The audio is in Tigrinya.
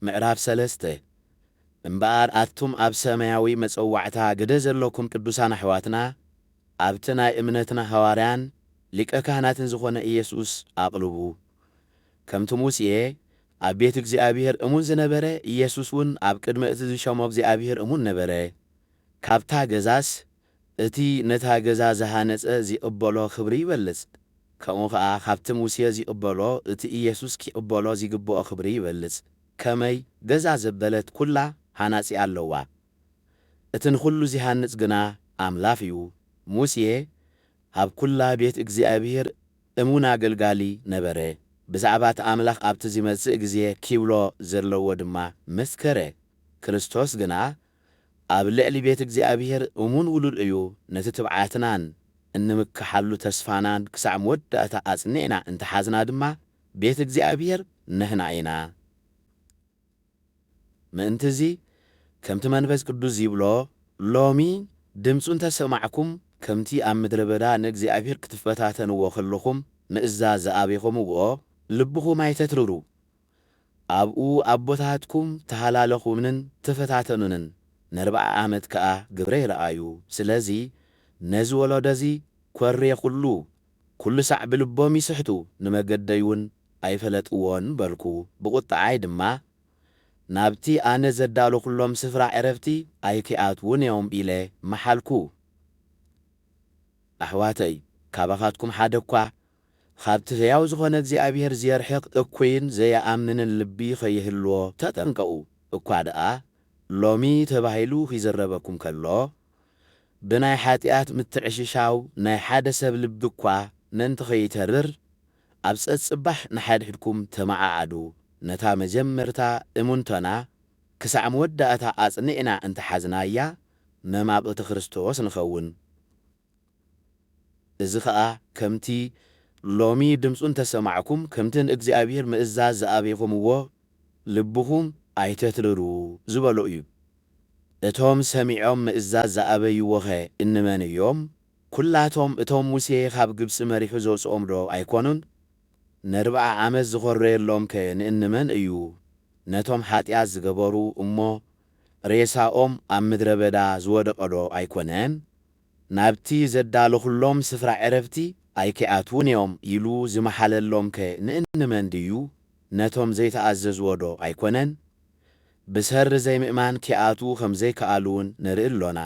ምዕራፍ 3 እምበኣር ኣቱም ኣብ ሰማያዊ መጸዋዕታ ግደ ዘለኩም ቅዱሳን ኣሕዋትና ኣብቲ ናይ እምነትና ሐዋርያን ሊቀ ካህናትን ዝኾነ ኢየሱስ ኣቕልቡ ከምቲ ሙሴ ኣብ ቤት እግዚአብሔር እሙን ዝነበረ ኢየሱስውን ኣብ ቅድመ እቲ ዝሾሞ እግዚአብሔር እሙን ነበረ ካብታ ገዛስ እቲ ነታ ገዛ ዝሃነጸ ዝቕበሎ ክብሪ ይበልጽ ከምኡ ከዓ ካብቲ ሙሴ ዝቕበሎ እቲ ኢየሱስ ክቕበሎ ዝግብኦ ክብሪ ይበልጽ ከመይ ገዛ ዘበለት ኩላ ሃናጺ ኣለዋ እትን ኩሉ ዝሃንጽ ግና ኣምላኽ እዩ ሙሴ ኣብ ኩላ ቤት እግዚአብሔር እሙን ኣገልጋሊ ነበረ ብዛዕባ ኣምላኽ ኣብቲ ዝመጽእ ግዜ ኪብሎ ዘለዎ ድማ መስከረ ክርስቶስ ግና ኣብ ልዕሊ ቤት እግዚአብሔር እሙን ውሉድ እዩ ነቲ ትብዓትናን እንምክሓሉ ተስፋናን ክሳዕ መወዳእታ ኣጽኒዕና እንተሓዝና ድማ ቤት እግዚአብሔር ንሕና ኢና ምእንትዚ ከምቲ መንፈስ ቅዱስ ይብሎ ሎሚ ድምፁን ተሰማዕኩም ከምቲ ኣብ ምድረ በዳ ንእግዚአብሔር ክትፈታተንዎ ከለኹም ምእዛዝ ዝኣበይኹምዎ ልብኹም ኣይተትርሩ ኣብኡ ኣቦታትኩም ተሃላለኹምን ተፈታተኑንን ን40 ዓመት ከዓ ግብረ ይረአዩ ስለዚ ነዚ ወለዶዚ ኮሬ ኩሉ ሳዕ ብልቦም ይስሕቱ ንመገደይውን ኣይፈለጥዎን በልኩ ብቁጣዓይ ድማ ናብቲ ኣነ ዘዳለኹሎም ስፍራ ዕረፍቲ ኣይክኣትውን እዮም ኢለ መሓልኩ ኣሕዋተይ ካባኻትኩም ሓደ እኳ ካብቲ ሕያው ዝኾነ እግዚአብሔር ዝየርሕቕ እኩይን ዘየኣምንን ልቢ ኸይህልዎ ተጠንቀቑ እኳ ደኣ ሎሚ ተባሂሉ ኺዘረበኩም ከሎ ብናይ ሓጢአት ምትዕሽሻው ናይ ሓደ ሰብ ልቢ እኳ ነንቲ ኸይተርር ኣብ ጸጽባሕ ንሓድሕድኩም ተመዓዓዱ ነታ መጀመርታ እሙንቶና ክሳዕ መወዳእታ ኣጽኒዕና እንተሓዝናያ መማቕቲ ክርስቶስ ንኸውን እዚ ከዓ ከምቲ ሎሚ ድምፁን ተሰማዕኩም ከምቲ ንእግዚአብሔር ምእዛዝ ዝኣበይኹምዎ ልብኹም ኣይተትርሩ ዝበሎ እዩ እቶም ሰሚዖም ምእዛዝ ዝኣበይዎኸ እንመን እዮም ኩላቶም እቶም ሙሴ ካብ ግብፂ መሪሑ ዘውፅኦም ዶ ኣይኮኑን ን40 ዓመት ዝኾረየሎም ከ ንእንመን እዩ ነቶም ሓጢአት ዝገበሩ እሞ ሬሳኦም ኣብ ምድረ በዳ ዝወደቐ ዶ ኣይኮነን ናብቲ ዘዳለኹሎም ስፍራ ዕረፍቲ ኣይክኣትውን እዮም ኢሉ ዝመሓለሎም ከ ንእንመን ድዩ ነቶም ዘይተኣዘዝዎ ዶ ኣይኮነን ብሰሪ ዘይምእማን ክኣትዉ ከም ዘይከኣሉውን ንርኢ ኣሎና